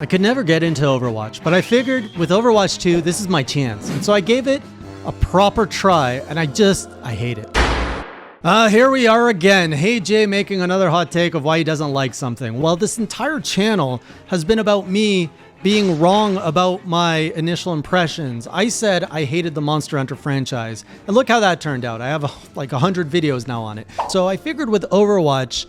I could never get into Overwatch, but I figured with Overwatch 2, this is my chance. And so I gave it a proper try, and I hate it. Here we are again. Hey Jay making another hot take of why he doesn't like something. Well, this entire channel has been about me being wrong about my initial impressions. I said I hated the Monster Hunter franchise, and look how that turned out. I have like 100 videos now on it. So I figured with Overwatch,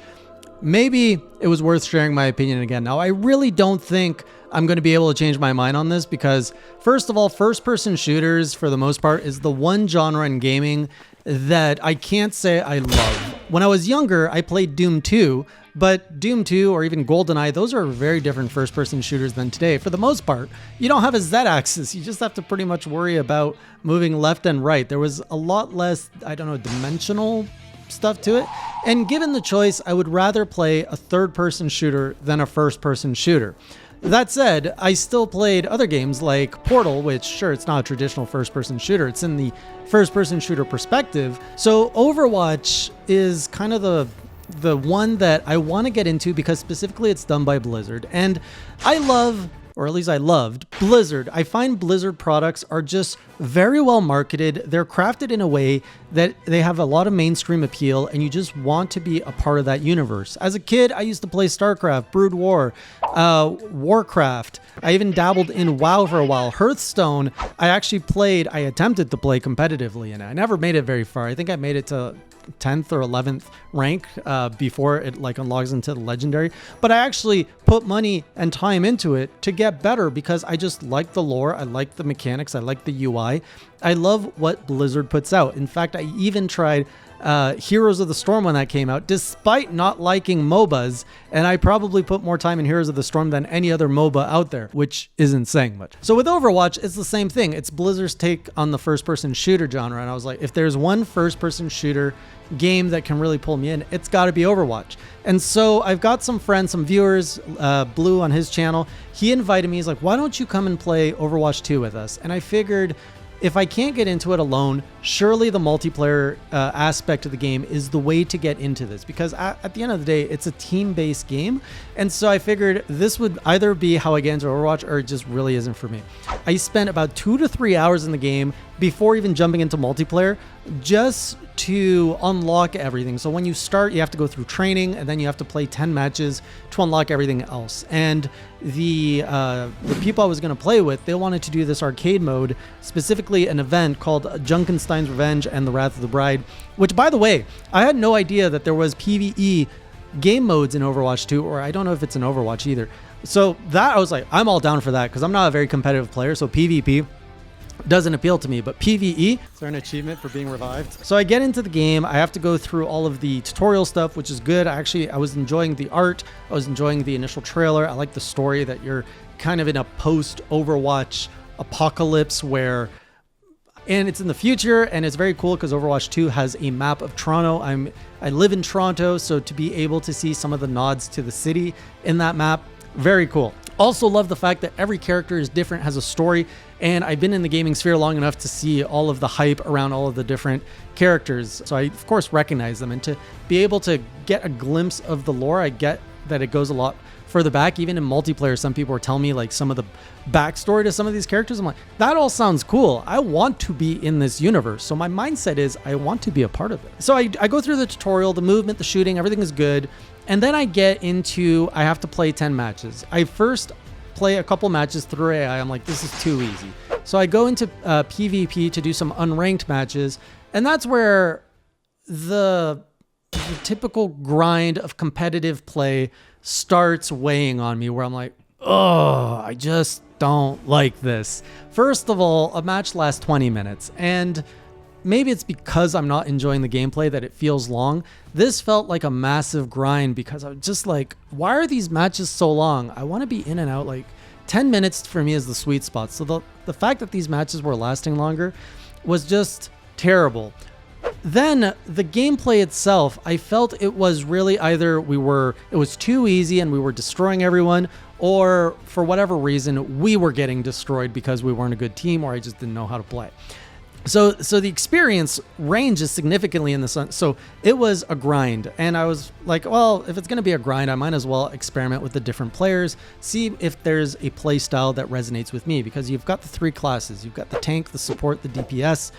maybe it was worth sharing my opinion again. Now, I really don't think I'm going to be able to change my mind on this because, first of all, first-person shooters, for the most part, is the one genre in gaming that I can't say I love. When I was younger, I played Doom 2, but Doom 2 or even GoldenEye, those are very different first-person shooters than today. For the most part, you don't have a Z-axis. You just have to pretty much worry about moving left and right. There was a lot less, I don't know, dimensional stuff to it. And given the choice, I would rather play a third-person shooter than a first-person shooter. That said, I still played other games like Portal, which, sure, it's not a traditional first-person shooter. It's in the first-person shooter perspective. So Overwatch is kind of the one that I want to get into because specifically it's done by Blizzard. And I love, or at least I loved, Blizzard. I find Blizzard products are just very well marketed. They're crafted in a way that they have a lot of mainstream appeal and you just want to be a part of that universe. As a kid, I used to play StarCraft, Brood War, Warcraft. I even dabbled in WoW for a while. Hearthstone, I attempted to play competitively in it. I never made it very far. I think I made it to 10th or 11th rank before it like unlocks into the legendary, but I actually put money and time into it to get better because I just like the lore, I like the mechanics, I like the UI, I love what Blizzard puts out. In fact, I even tried Heroes of the Storm when that came out, despite not liking MOBAs, and I probably put more time in Heroes of the Storm than any other MOBA out there, which isn't saying much. So with Overwatch, it's the same thing. It's Blizzard's take on the first-person shooter genre, and I was like, if there's one first-person shooter game that can really pull me in, it's got to be Overwatch. And so I've got some friends, some viewers, Blue on his channel, he invited me, he's like, why don't you come and play Overwatch 2 with us? And I figured, if I can't get into it alone, surely the multiplayer aspect of the game is the way to get into this because at the end of the day, it's a team-based game. And so I figured this would either be how I get into Overwatch or it just really isn't for me. I spent about 2 to 3 hours in the game before even jumping into multiplayer just to unlock everything. So when you start, you have to go through training and then you have to play 10 matches to unlock everything else. And the people I was going to play with, they wanted to do this arcade mode, specifically an event called Junkenstein's Revenge and the Wrath of the Bride, which, by the way, I had no idea that there was PvE game modes in Overwatch 2, or I don't know if it's in Overwatch either. So that I was like, I'm all down for that because I'm not a very competitive player, so PvP doesn't appeal to me, but PvE, is there an achievement for being revived? So I get into the game, I have to go through all of the tutorial stuff, which is good. I was enjoying the art, I was enjoying the initial trailer, I like the story that you're kind of in a post-Overwatch apocalypse and it's in the future, and it's very cool because Overwatch 2 has a map of Toronto. I live in Toronto, so to be able to see some of the nods to the city in that map, very cool. Also love the fact that every character is different, has a story, and I've been in the gaming sphere long enough to see all of the hype around all of the different characters. So I, of course, recognize them, and to be able to get a glimpse of the lore, I get that it goes a lot further back. Even in multiplayer, some people were telling me like some of the backstory to some of these characters. I'm like, that all sounds cool. I want to be in this universe. So my mindset is I want to be a part of it. So I go through the tutorial, the movement, the shooting, everything is good. And then I get into, I have to play 10 matches. I first play a couple matches through AI. I'm like, this is too easy. So I go into PvP to do some unranked matches. And that's where the typical grind of competitive play starts weighing on me, where I'm like, oh, I just don't like this. First of all, a match lasts 20 minutes, and maybe it's because I'm not enjoying the gameplay that it feels long. This felt like a massive grind because I was just like, why are these matches so long? I want to be in and out. Like 10 minutes for me is the sweet spot. So the fact that these matches were lasting longer was just terrible. Then the gameplay itself, I felt it was really either it was too easy and we were destroying everyone, or for whatever reason, we were getting destroyed because we weren't a good team or I just didn't know how to play. So the experience ranges significantly in the sun. So it was a grind, and I was like, well, if it's going to be a grind, I might as well experiment with the different players, see if there's a play style that resonates with me, because you've got the 3 classes. You've got the tank, the support, the DPS,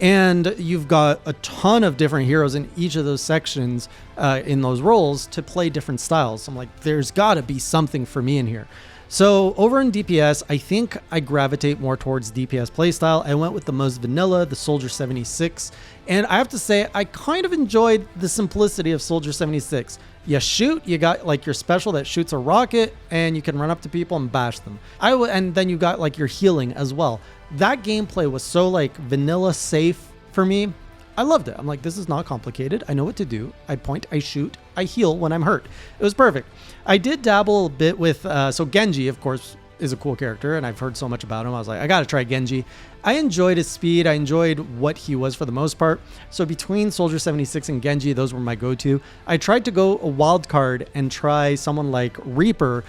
and you've got a ton of different heroes in each of those sections in those roles to play different styles. So I'm like, there's got to be something for me in here. So over in DPS, I think I gravitate more towards DPS playstyle. I went with the most vanilla, the Soldier 76. And I have to say, I kind of enjoyed the simplicity of Soldier 76. You shoot, you got like your special that shoots a rocket, and you can run up to people and bash them. And then you got like your healing as well. That gameplay was so like vanilla safe for me. I loved it. I'm like, this is not complicated. I know what to do. I point, I shoot, I heal when I'm hurt. It was perfect. I did dabble a bit with, so Genji, of course, is a cool character, and I've heard so much about him. I was like, I got to try Genji. I enjoyed his speed. I enjoyed what he was for the most part. So between Soldier 76 and Genji, those were my go-to. I tried to go a wild card and try someone like Reaper.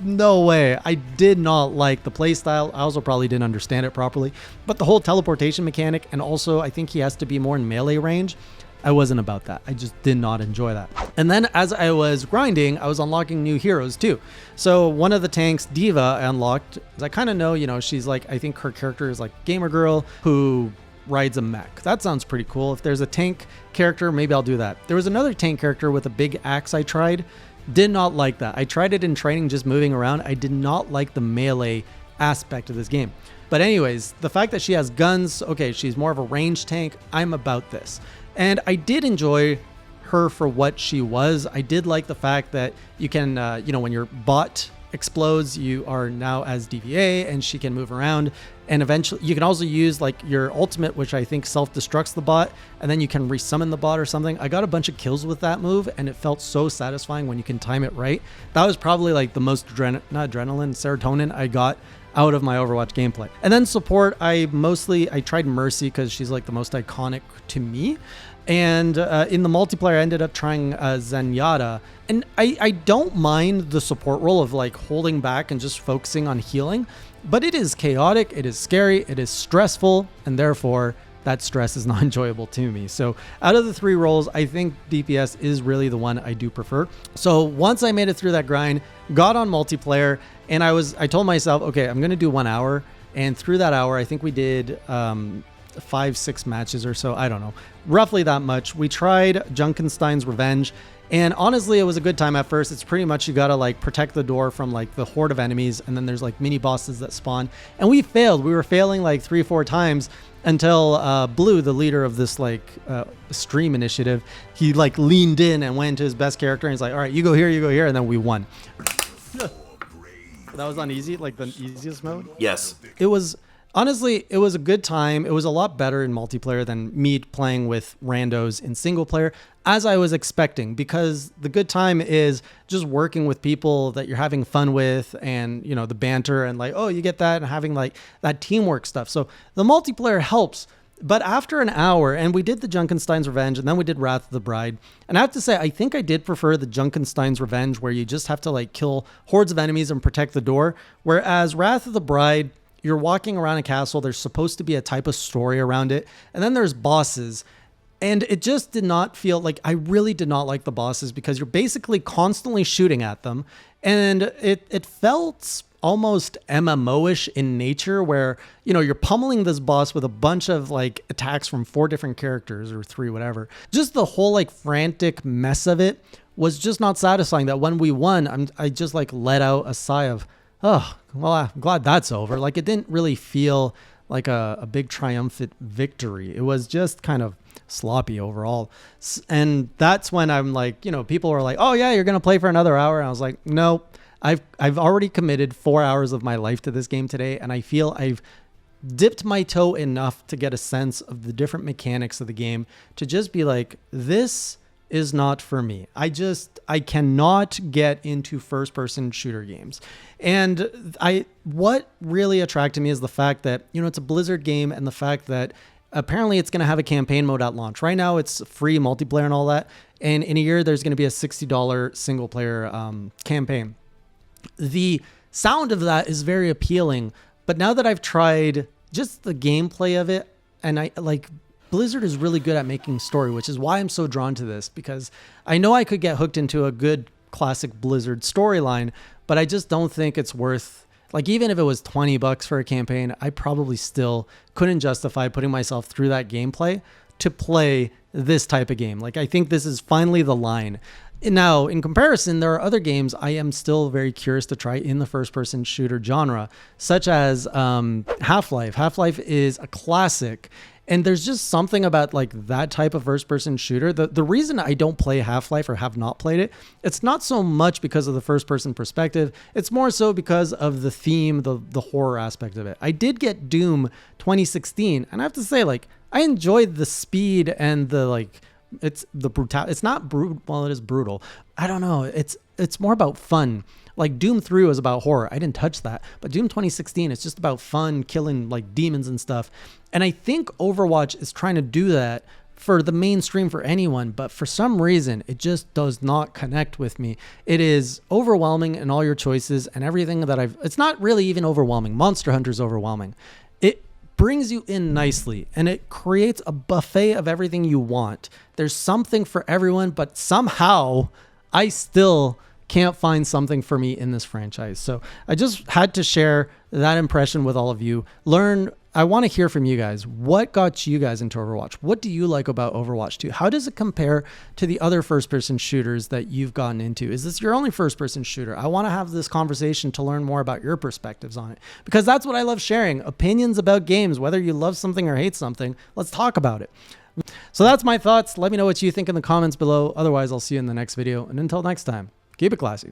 No way. I did not like the playstyle. I also probably didn't understand it properly. But the whole teleportation mechanic, and also I think he has to be more in melee range, I wasn't about that. I just did not enjoy that. And then as I was grinding, I was unlocking new heroes too. So one of the tanks, Diva, I unlocked. I kind of know, you know, she's like, I think her character is like gamer girl who rides a mech. That sounds pretty cool. If there's a tank character, maybe I'll do that. There was another tank character with a big axe I tried. Did not like that. I tried it in training, just moving around. I did not like the melee aspect of this game. But anyways, the fact that she has guns, okay, she's more of a ranged tank. I'm about this. And I did enjoy her for what she was. I did like the fact that you can, you know, when your bot explodes, you are now as DVA, and she can move around. And eventually you can also use like your ultimate, which I think self-destructs the bot, and then you can resummon the bot or something. I got a bunch of kills with that move, and it felt so satisfying when you can time it right. That was probably like the most serotonin I got out of my Overwatch gameplay. And then support, I tried Mercy because she's like the most iconic to me. And in the multiplayer, I ended up trying Zenyatta. And I don't mind the support role of like holding back and just focusing on healing, but it is chaotic, it is scary, it is stressful, and therefore that stress is not enjoyable to me. So out of the 3 roles, I think DPS is really the one I do prefer. So once I made it through that grind, got on multiplayer, and I told myself, okay, I'm going to do 1 hour. And through that hour, I think we did 5-6 matches or so. I don't know, roughly that much. We tried Junkenstein's Revenge. And honestly, it was a good time at first. It's pretty much you got to like protect the door from like the horde of enemies. And then there's like mini bosses that spawn. And we failed. We were failing like 3-4 times until Blue, the leader of this like stream initiative, he like leaned in and went to his best character. And he's like, all right, you go here. And then we won. That was on easy, like the easiest mode? Yes. Honestly, it was a good time. It was a lot better in multiplayer than me playing with randos in single player, as I was expecting, because the good time is just working with people that you're having fun with, and, you know, the banter and like, oh, you get that, and having like that teamwork stuff. So the multiplayer helps. But after an hour, and we did the Junkenstein's Revenge, and then we did Wrath of the Bride. And I have to say, I think I did prefer the Junkenstein's Revenge, where you just have to like kill hordes of enemies and protect the door. Whereas Wrath of the Bride, you're walking around a castle. There's supposed to be a type of story around it. And then there's bosses. And it just did not feel like, I really did not like the bosses, because you're basically constantly shooting at them. And it felt almost MMO-ish in nature, where, you know, you're pummeling this boss with a bunch of like attacks from 4 different characters, or 3, whatever. Just the whole like frantic mess of it was just not satisfying, that when we won, I just like let out a sigh of, oh, well, I'm glad that's over. Like, it didn't really feel like a big triumphant victory. It was just kind of sloppy overall. And that's when I'm like, you know, people were like, oh yeah, you're going to play for another hour. And I was like, no, I've already committed 4 hours of my life to this game today. And I feel I've dipped my toe enough to get a sense of the different mechanics of the game to just be like, this is not for me. I cannot get into first person shooter games. And what really attracted me is the fact that, you know, it's a Blizzard game, and the fact that apparently it's going to have a campaign mode at launch. Right now it's free multiplayer and all that. And in a year, there's going to be a $60 single player campaign. The sound of that is very appealing. But now that I've tried just the gameplay of it. And I like Blizzard is really good at making story, which is why I'm so drawn to this, because I know I could get hooked into a good classic Blizzard storyline, but I just don't think it's worth, like, even if it was $20 for a campaign, I probably still couldn't justify putting myself through that gameplay to play this type of game. Like, I think this is finally the line. Now, in comparison, there are other games I am still very curious to try in the first-person shooter genre, such as Half-Life. Half-Life is a classic, and there's just something about like that type of first-person shooter. The reason I don't play Half-Life or have not played it, it's not so much because of the first-person perspective. It's more so because of the theme, the horror aspect of it. I did get Doom 2016, and I have to say, like, I enjoyed the speed and the like. It's the brutal. It's not brutal. Well, it is brutal. I don't know. It's more about fun. Like Doom 3 was about horror. I didn't touch that. But Doom 2016, it's just about fun, killing like demons and stuff. And I think Overwatch is trying to do that for the mainstream for anyone. But for some reason, it just does not connect with me. It is overwhelming in all your choices and everything that it's not really even overwhelming. Monster Hunter's overwhelming. It brings you in nicely, and it creates a buffet of everything you want. There's something for everyone, but somehow I still can't find something for me in this franchise. So I just had to share that impression with all of you. I want to hear from you guys. What got you guys into Overwatch? What do you like about Overwatch 2? How does it compare to the other first-person shooters that you've gotten into? Is this your only first-person shooter? I want to have this conversation to learn more about your perspectives on it, because that's what I love sharing. Opinions about games, whether you love something or hate something. Let's talk about it. So that's my thoughts. Let me know what you think in the comments below. Otherwise, I'll see you in the next video. And until next time, keep it classy.